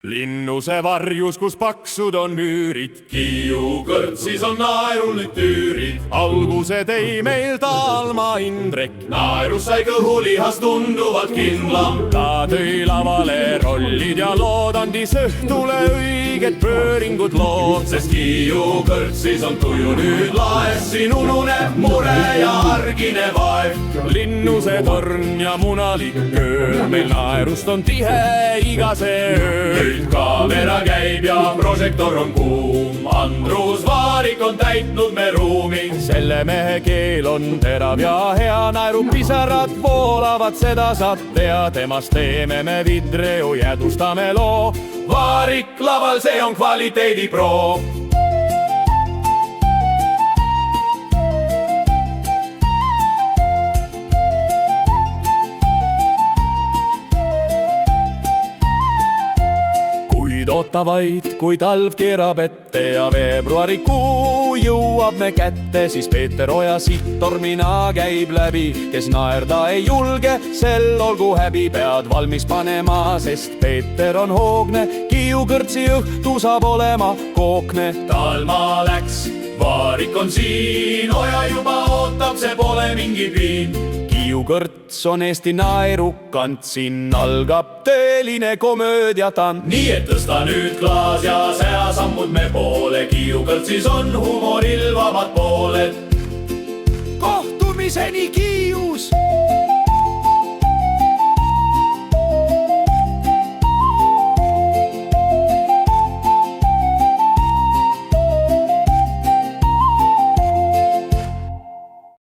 Linnuse varjus, kus paksud on müürid, Kiiu kõrtsis on naerul nüüd tüürid. Alguse tõi meil Talma Indrek, naerus sai kõhulihas tunduvalt kindlam. Ta tõi lavale rollid ja lood, andis õhtule õiged pööringud lood. Sest Kiiu kõrtsis on tuju nüüd laes, siin ununeb mure ja argine vaev. Linnuse torn ja munaliköör, meil naerust on tihe iga see öö. Kaamera käib ja prožektor on kuum, Andrus Vaarik on täitnud me ruumi. Selle mehe keel on terav ja hea, naerupisarad voolavad, seda saab tea. Temast teeme me vidreu, jäädvustame loo. Vaarik laval, see on kvaliteedi proov. Oota vaid, kui talv keerab ette ja veebruarikuu jõuab me kätte, siis Peeter Oja siit tormina käib läbi. Kes naerda ei julge, sel olgu häbi, pead valmis panema, sest Peeter on hoogne. Kiiu kõrtsi õhtu saab olema kookne. Talma läks, Vaarik on siin, Oja juba ootab, see pole mingi piin. Kiiu kõrts on Eesti naerukant, siin algab tõeline komöödiatant. Nii et tõsta nüüd klaas ja sea sammud me poole, Kiiu kõrtsis on humoril vabad pooled. Kohtumiseni!